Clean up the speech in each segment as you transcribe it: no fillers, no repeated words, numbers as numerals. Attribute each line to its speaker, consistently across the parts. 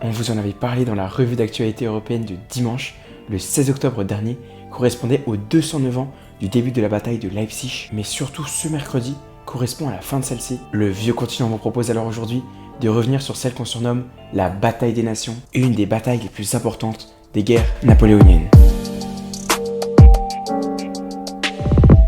Speaker 1: On vous en avait parlé dans la revue d'actualité européenne de dimanche, le 16 octobre dernier, correspondait aux 209 ans du début de la bataille de Leipzig, mais surtout ce mercredi correspond à la fin de celle-ci. Le vieux continent vous propose alors aujourd'hui de revenir sur celle qu'on surnomme la bataille des nations, une des batailles les plus importantes des guerres napoléoniennes.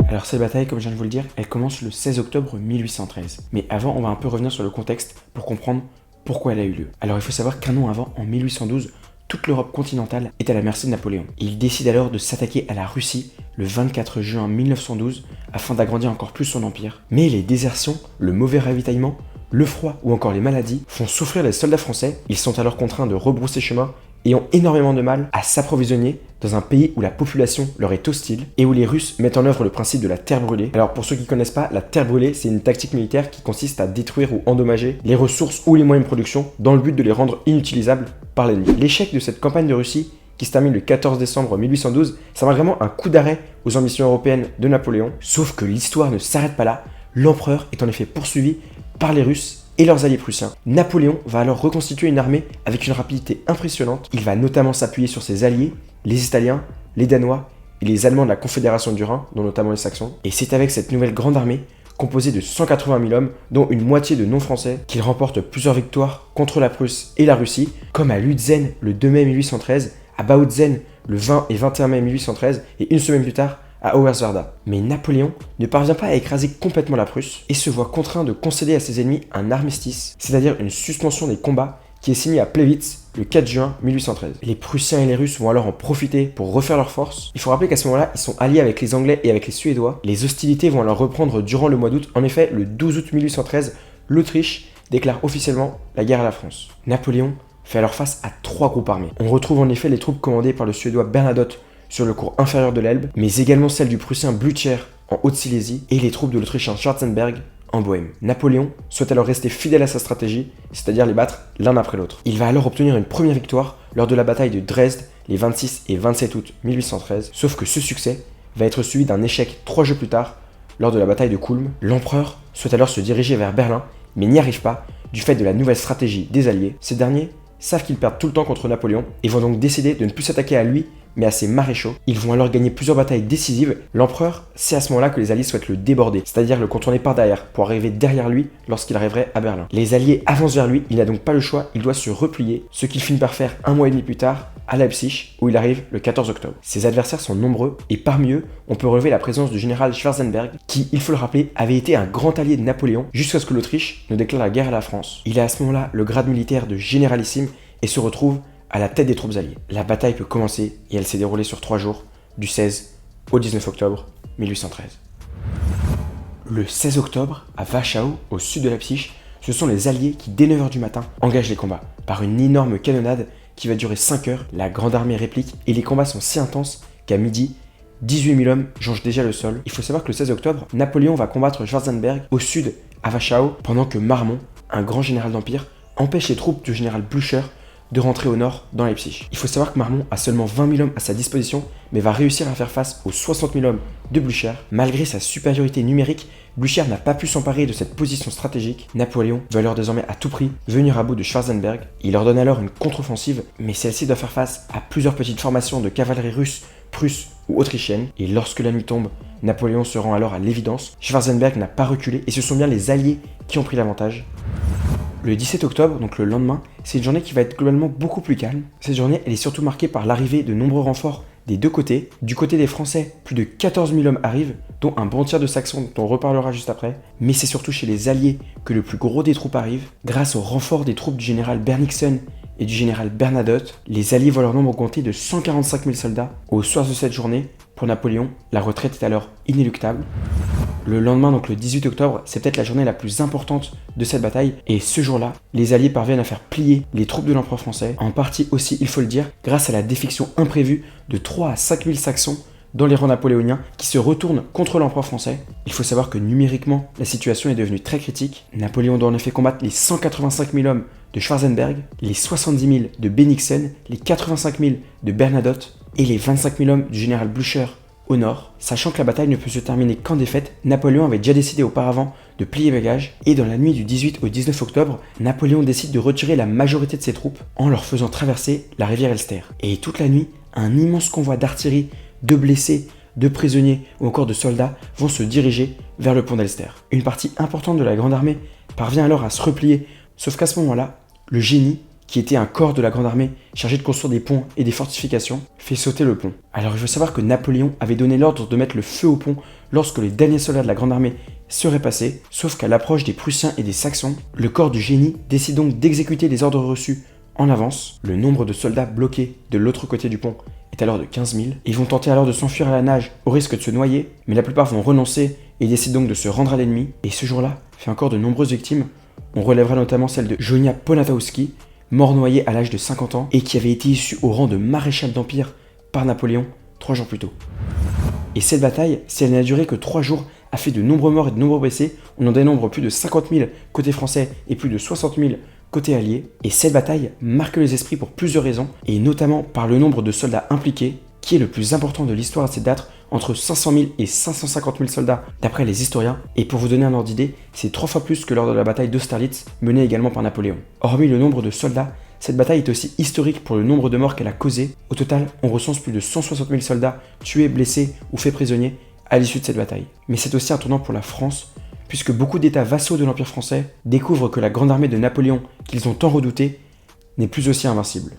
Speaker 1: Alors cette bataille, comme je viens de vous le dire, elle commence le 16 octobre 1813. Mais avant, on va un peu revenir sur le contexte pour comprendre pourquoi elle a eu lieu. Alors il faut savoir qu'un an avant, en 1812, toute l'Europe continentale est à la merci de Napoléon. Il décide alors de s'attaquer à la Russie le 24 juin 1912 afin d'agrandir encore plus son empire. Mais les désertions, le mauvais ravitaillement, le froid ou encore les maladies font souffrir les soldats français. Ils sont alors contraints de rebrousser chemin et ont énormément de mal à s'approvisionner dans un pays où la population leur est hostile et où les Russes mettent en œuvre le principe de la terre brûlée. Alors pour ceux qui ne connaissent pas, la terre brûlée, c'est une tactique militaire qui consiste à détruire ou endommager les ressources ou les moyens de production dans le but de les rendre inutilisables par l'ennemi. L'échec de cette campagne de Russie, qui se termine le 14 décembre 1812, ça marque vraiment un coup d'arrêt aux ambitions européennes de Napoléon. Sauf que l'histoire ne s'arrête pas là, l'empereur est en effet poursuivi par les Russes et leurs alliés prussiens. Napoléon va alors reconstituer une armée avec une rapidité impressionnante. Il va notamment s'appuyer sur ses alliés, les Italiens, les Danois et les Allemands de la Confédération du Rhin, dont notamment les Saxons. Et c'est avec cette nouvelle grande armée, composée de 180 000 hommes, dont une moitié de non-français, qu'il remporte plusieurs victoires contre la Prusse et la Russie, comme à Lutzen le 2 mai 1813, à Bautzen le 20 et 21 mai 1813, et une semaine plus tard, à Hoyerswerda. Mais Napoléon ne parvient pas à écraser complètement la Prusse et se voit contraint de concéder à ses ennemis un armistice, c'est-à-dire une suspension des combats qui est signée à Plevitz le 4 juin 1813. Les Prussiens et les Russes vont alors en profiter pour refaire leurs forces. Il faut rappeler qu'à ce moment-là, ils sont alliés avec les Anglais et avec les Suédois. Les hostilités vont alors reprendre durant le mois d'août. En effet, le 12 août 1813, l'Autriche déclare officiellement la guerre à la France. Napoléon fait alors face à 3 groupes armés. On retrouve en effet les troupes commandées par le Suédois Bernadotte sur le cours inférieur de l'Elbe, mais également celles du Prussien Blücher en Haute-Silésie et les troupes de l'Autrichien Schwarzenberg en Bohême. Napoléon souhaite alors rester fidèle à sa stratégie, c'est-à-dire les battre l'un après l'autre. Il va alors obtenir une première victoire lors de la bataille de Dresde les 26 et 27 août 1813, sauf que ce succès va être suivi d'un échec 3 jours plus tard lors de la bataille de Kulm. L'empereur souhaite alors se diriger vers Berlin, mais n'y arrive pas du fait de la nouvelle stratégie des Alliés. Ces derniers savent qu'ils perdent tout le temps contre Napoléon et vont donc décider de ne plus s'attaquer à lui mais à ses maréchaux. Ils vont alors gagner plusieurs batailles décisives. L'empereur sait à ce moment-là que les alliés souhaitent le déborder, c'est-à-dire le contourner par derrière pour arriver derrière lui lorsqu'il arriverait à Berlin. Les alliés avancent vers lui, il n'a donc pas le choix, il doit se replier, ce qu'il finit par faire un mois et demi plus tard à Leipzig où il arrive le 14 octobre. Ses adversaires sont nombreux et parmi eux, on peut relever la présence du général Schwarzenberg qui, il faut le rappeler, avait été un grand allié de Napoléon jusqu'à ce que l'Autriche ne déclare la guerre à la France. Il a à ce moment-là le grade militaire de généralissime et se retrouve à la tête des troupes alliées. La bataille peut commencer et elle s'est déroulée sur 3 jours, du 16 au 19 octobre 1813. Le 16 octobre, à Wachau, au sud de Leipzig, ce sont les alliés qui, dès 9h du matin, engagent les combats. Par une énorme canonnade qui va durer 5 heures, la grande armée réplique et les combats sont si intenses qu'à midi, 18 000 hommes jonchent déjà le sol. Il faut savoir que le 16 octobre, Napoléon va combattre Schwarzenberg au sud, à Wachau, pendant que Marmont, un grand général d'Empire, empêche les troupes du général Blücher de rentrer au nord dans Leipzig. Il faut savoir que Marmont a seulement 20 000 hommes à sa disposition, mais va réussir à faire face aux 60 000 hommes de Blücher. Malgré sa supériorité numérique, Blücher n'a pas pu s'emparer de cette position stratégique. Napoléon veut alors désormais à tout prix venir à bout de Schwarzenberg. Il ordonne alors une contre-offensive, mais celle-ci doit faire face à plusieurs petites formations de cavalerie russe, prusse ou autrichienne. Et lorsque la nuit tombe, Napoléon se rend alors à l'évidence. Schwarzenberg n'a pas reculé et ce sont bien les alliés qui ont pris l'avantage. Le 17 octobre, donc le lendemain, c'est une journée qui va être globalement beaucoup plus calme. Cette journée, elle est surtout marquée par l'arrivée de nombreux renforts des deux côtés. Du côté des Français, plus de 14 000 hommes arrivent, dont un bon tiers de Saxons dont on reparlera juste après. Mais c'est surtout chez les Alliés que le plus gros des troupes arrive. Grâce au renfort des troupes du général Bennigsen et du général Bernadotte, les Alliés voient leur nombre augmenter de 145 000 soldats. Au soir de cette journée, pour Napoléon, la retraite est alors inéluctable. Le lendemain, donc le 18 octobre, c'est peut-être la journée la plus importante de cette bataille. Et ce jour-là, les Alliés parviennent à faire plier les troupes de l'empereur français. En partie aussi, il faut le dire, grâce à la défection imprévue de 3 à 5 000 Saxons dans les rangs napoléoniens qui se retournent contre l'empereur français. Il faut savoir que numériquement, la situation est devenue très critique. Napoléon doit en effet combattre les 185 000 hommes de Schwarzenberg, les 70 000 de Bennigsen, les 85 000 de Bernadotte et les 25 000 hommes du général Blücher au nord. Sachant que la bataille ne peut se terminer qu'en défaite, Napoléon avait déjà décidé auparavant de plier bagages, et dans la nuit du 18 au 19 octobre, Napoléon décide de retirer la majorité de ses troupes en leur faisant traverser la rivière Elster. Et toute la nuit, un immense convoi d'artillerie, de blessés, de prisonniers ou encore de soldats vont se diriger vers le pont d'Elster. Une partie importante de la Grande Armée parvient alors à se replier, sauf qu'à ce moment-là, le génie, qui était un corps de la Grande Armée chargé de construire des ponts et des fortifications, fait sauter le pont. Alors il faut savoir que Napoléon avait donné l'ordre de mettre le feu au pont lorsque les derniers soldats de la Grande Armée seraient passés, sauf qu'à l'approche des Prussiens et des Saxons, le corps du génie décide donc d'exécuter les ordres reçus en avance. Le nombre de soldats bloqués de l'autre côté du pont est alors de 15 000. Ils vont tenter alors de s'enfuir à la nage au risque de se noyer, mais la plupart vont renoncer et décident donc de se rendre à l'ennemi. Et ce jour-là fait encore de nombreuses victimes. On relèvera notamment celle de Jonia Poniatowski, mort noyé à l'âge de 50 ans et qui avait été issu au rang de maréchal d'Empire par Napoléon 3 jours plus tôt. Et cette bataille, si elle n'a duré que 3 jours, a fait de nombreux morts et de nombreux blessés. On en dénombre plus de 50 000 côté français et plus de 60 000 côté allié. Et cette bataille marque les esprits pour plusieurs raisons, et notamment par le nombre de soldats impliqués, qui est le plus important de l'histoire à cette date, entre 500 000 et 550 000 soldats d'après les historiens. Et pour vous donner un ordre d'idée, c'est 3 fois plus que lors de la bataille d'Austerlitz, menée également par Napoléon. Hormis le nombre de soldats, cette bataille est aussi historique pour le nombre de morts qu'elle a causé. Au total, on recense plus de 160 000 soldats tués, blessés ou faits prisonniers à l'issue de cette bataille. Mais c'est aussi un tournant pour la France, puisque beaucoup d'États vassaux de l'Empire français découvrent que la grande armée de Napoléon, qu'ils ont tant redoutée, n'est plus aussi invincible.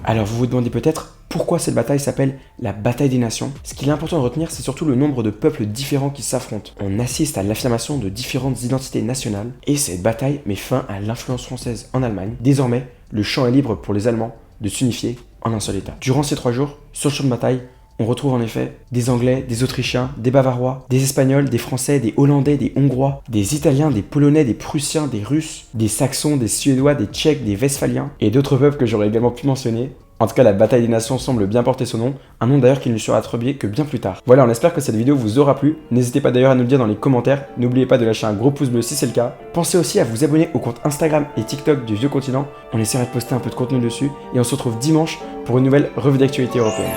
Speaker 1: Alors vous vous demandez peut-être pourquoi cette bataille s'appelle la bataille des nations. Ce qu'il est important de retenir, c'est surtout le nombre de peuples différents qui s'affrontent. On assiste à l'affirmation de différentes identités nationales, et cette bataille met fin à l'influence française en Allemagne. Désormais, le champ est libre pour les Allemands de s'unifier en un seul État. Durant ces 3 jours, sur le champ de bataille, on retrouve en effet des Anglais, des Autrichiens, des Bavarois, des Espagnols, des Français, des Hollandais, des Hongrois, des Italiens, des Polonais, des Prussiens, des Russes, des Saxons, des Suédois, des Tchèques, des Westphaliens et d'autres peuples que j'aurais également pu mentionner. En tout cas, la bataille des nations semble bien porter son nom, un nom d'ailleurs qui ne sera attribué que bien plus tard. Voilà, on espère que cette vidéo vous aura plu. N'hésitez pas d'ailleurs à nous le dire dans les commentaires. N'oubliez pas de lâcher un gros pouce bleu si c'est le cas. Pensez aussi à vous abonner au compte Instagram et TikTok du Vieux Continent. On essaiera de poster un peu de contenu dessus et on se retrouve dimanche pour une nouvelle revue d'actualité européenne.